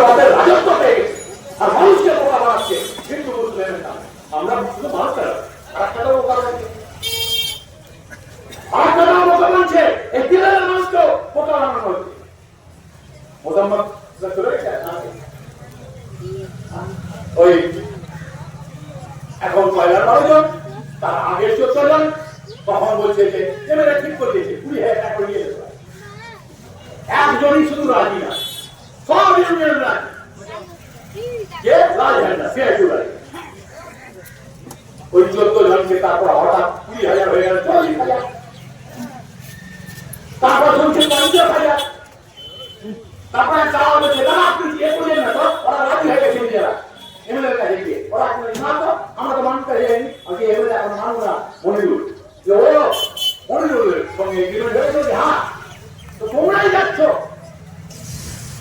তাদের রাজত্ব পেয়ে গেছে আর মানুষকে বোকা বানাচ্ছে কিন্তু বুঝলেন না আমরা শুধু মানুষের আরেকটাও বোকা বানাচ্ছে আরেকটাও বোকা বানছে এই দিনের মানুষকেও বোকা বানানো হচ্ছে মোহাম্মদ চলে গেছে ওই এখন কয়লার 12 জন তার আগের 14 জন তখন বলছে যে এবারে ঠিক করে দিয়েছে 20,000 টাকা করে নিয়ে যেতে পারে একজনই শুধু রাজি না সব ইউনিয়ন রাজি কে রাজি হয় না সে রাজি ওই 14 জনকে তারপর হঠাৎ 20,000 হয়ে গেল 40,000 তারপর শুনছে 50,000 তারপরে চাওয়া হচ্ছে না আপনি এ করলেন না তো ওরা রাজি হয়ে গেছে নিজেরা এমএলএ এর কাছে গিয়ে ওরা না তো আমরা তো মানতে যাইনি আগে এমএলএ এখন মানব না মনিরুল যে ও মনিরুলের সঙ্গে এগ্রিমেন্ট হয়েছে যে হ্যাঁ তো তোমরাই যাচ্ছ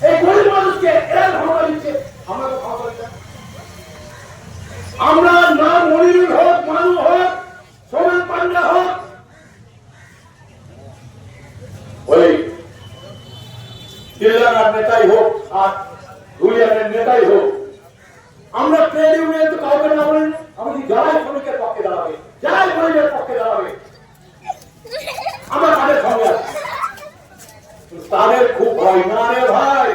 এই গরিব মানুষকে এরা ক্ষমতা দিচ্ছে আমরা তো ক্ষমতা দিচ্ছি আমরা না মনিরুল হোক মানু হোক সোমেন পান্ডা হোক ওই জেলার নেতাই হোক আর দুইজনের নেতাই হোক আমরা ট্রেড ইউনিয়ন তো কাউকে না বলেন আমি যাই শ্রমিকের পক্ষে দাঁড়াবে যাই গরিবের পক্ষে দাঁড়াবে আমরা তাদের সঙ্গে আছি তাদের খুব ভয় না রে ভাই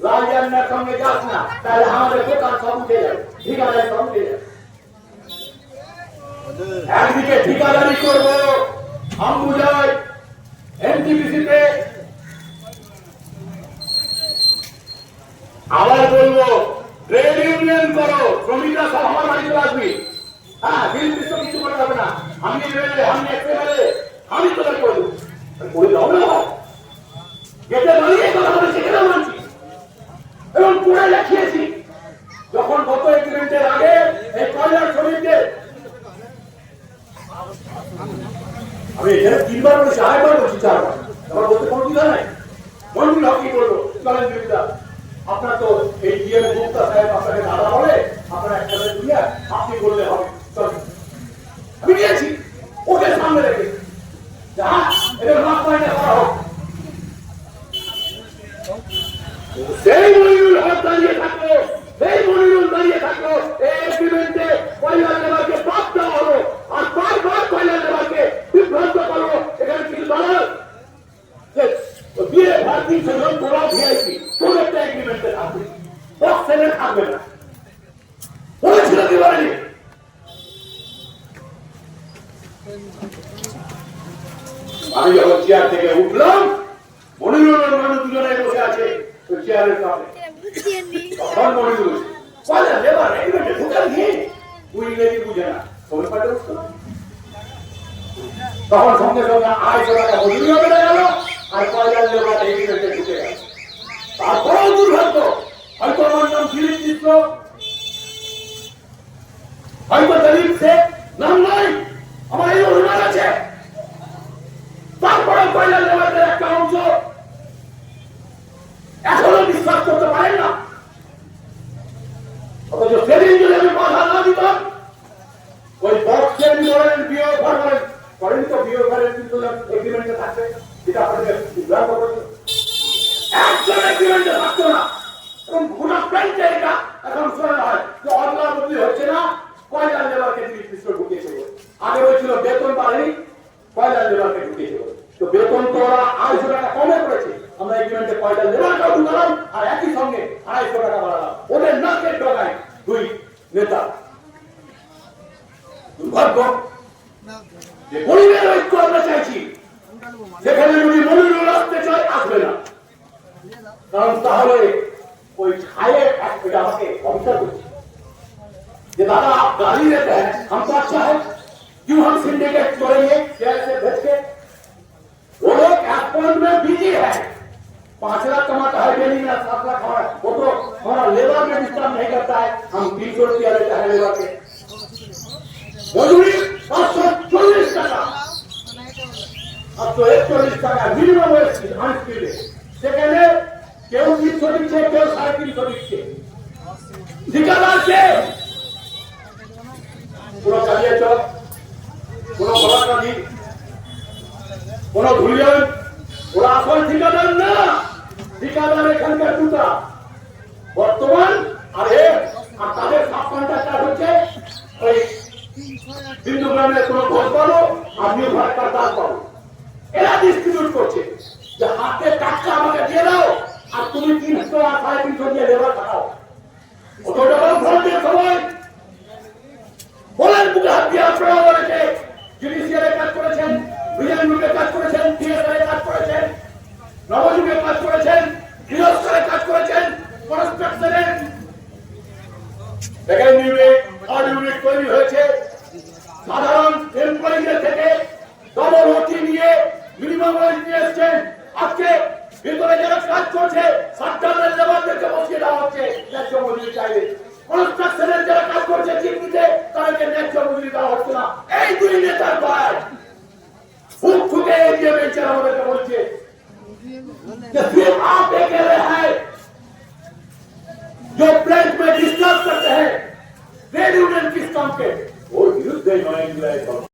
লালজান্নার সঙ্গে যাস না তাহলে আমাদের দোকান সব উঠে যাবে ঠিকাদারি সব উঠে যাবে একদিকে ঠিকাদারি করবো আম্বুজায় এনটিপিসিতে আবার বলবো ট্রেড ইউনিয়ন করো শ্রমিকরা সব আমার বাড়িতে আসবি হ্যাঁ বিল বিশ্ব কিছু করা যাবে না আমি এমএলএ আমি এমএলএ আমি তোদের করে দেবো করে দেবো না গেটে দাঁড়িয়ে কথা বলে সেখানে মানছি এবং পড়ে দেখিয়েছি যখন গত এগ্রিমেন্টের আগে এই কয়লার শ্রমিকদের আমি এখানে 3 বার বলেছি 8 বার বলছি 4 বার আমার বলতে কোনো দ্বিধা নাই মন্ত্রী হক কি করবো চলেন বিরোধিতা আপনার তো এই ডিএম গুপ্তা সাহেব আপনাকে দাদা বলে আপনার একটা দুনিয়া আপনি বললে হবে চলেন আমি গিয়েছি ওকে সামনে রেখে যাহা এদের মাছ পাইনে করা হোক সেই মনিরুল হক দাঁড়িয়ে থাকলো সেই মনিরুল দাঁড়িয়ে থাকলো এই এগ্রিমেন্টে কয়লা লেবারকে বাদ দেওয়া হলো আর বারবার কয়লা লেবারকে বিভ্রান্ত করলো এখানে কিছু দাঁড়াল বিয়ে ভারতী সজন তোরা ভিআইপি তোর একটা এগ্রিমেন্টে থাকবে বক্সেলে থাকবে না বলেছিল কি বলেনি আমি যখন চেয়ার থেকে উঠলাম মনিরুলের মানুষ দুজনে বসে আছে চেয়ারের সামনে তখন মনিরুল কয়লা লেবার এগ্রিমেন্টে ঢুকাল গিয়ে তুই ইংরেজি বুঝে না সবাই পাঠে উঠতো তখন সঙ্গে সঙ্গে 250 টাকা মজুরি হবে না গেল আর কয়লার লেবার এগ্রিমেন্টে ঢুকে গেল তারপরেও দুর্ভাগ্য হয়তো আমার নাম দিলীপ মিশ্র হয়তো দিলীপ শেখ নাম নাই আমার এই অভিমান আছে তারপরে কয়লার লেবারের একটা অংশ এখনো বিশ্বাস করতে পারেন না অথচ সেদিন যদি আমি বাধা না দিতাম ওই বক্সের বিবরণ বিয়ে করেন করেন তো বিয়ে করেন কিন্তু এগ্রিমেন্টে থাকবে যেটা আপনাদের বিভ্রান্ত করেছে একজন এগ্রিমেন্টে থাকতো না এবং গোটা প্যান্টে এটা এখন শোনা হয় যে অদলা বদলি হচ্ছে না কয়লার লেবারকে 30% ঢুকিয়েছে আগে হয়েছিল বেতন বাড়েনি কয়লার লেবারকে ঢুকিয়েছে তো বেতন তো ওরা 250 টাকা কমে করেছে আমরা এগ্রিমেন্টে কয়লার লেবারটাও ঢুকালাম আর একই সঙ্গে 250 টাকা বাড়ালাম ওদের নাকের ডগায় দুই নেতা দুর্ভাগ্য যে গরিবের ঐক্য আমরা চাইছি সেখানে যদি মনিরুল আসতে চায় আসবে না কারণ তাহলে ওই ছায়ের একটা আমাকে অভিযোগ করছে যে दादा आप गाली देते हैं हम तो अच्छा है क्यों हम सिंडिकेट करेंगे शेयर से भेज के वो लोग अकाउंट में बिजी है 5 लाख कमाता है डेली में 7 लाख कमा वो तो हमारा लेबर में डिस्टर्ब नहीं करता है हम 300 रुपया लेते हैं लेबर के मजदूरी 540 টাকা अब तो 140 টাকা মিনিমাম ওয়েজ আনস্কিল্ড সেখানে কেউ 300 দিচ্ছে কেউ 350 দিচ্ছে ঠিকাদার কে কোনো চালিয়ে চক কোনো গলাকাঠি কোনো ধুলিয়ান ওরা আসল ঠিকাদার না ঠিকাদার এখানকার দুটা 350 দিয়ে লেবার খাটাও। কত টাকা ভোটের সময় বলেন বুকে হাত দিয়ে আপনারা বলেছে জুডিশিয়ারে কাজ করেছেন, বিধানযুগে কাজ করেছেন, টিএসআরে কাজ করেছেন, নবযুগে কাজ করেছেন, গৃহস্থলে কাজ করেছেন, কনস্ট্রাকশনে সেকেন্ড ইউনিট থার্ড ইউনিট তৈরি হয়েছে। সাধারণ এমপ্লয়িদের থেকে ডবল ওটি নিয়ে মিনিমাম ওয়েজ নিয়ে এসছেন। আজকে ভিতরে যারা কাজ করছে সাতটার লেবারদেরকে বসিয়ে দেওয়া হচ্ছে ন্যায্য মজুরি চাইলে। কনস্ট্রাকশনের যারা কাজ করছে চিমনিতে তাদেরকে ন্যায্য মজুরি দেওয়া হচ্ছে না। এই দুই নেতার দল ফুট ফুটে এগিয়ে বেঞ্চের আমাদেরকে বলছে कि सिर्फ आप ये कह रहे हैं जो प्लेट में डिस्टर्ब करते हैं ट्रेड यूनियन किस काम के वो विरुद्ध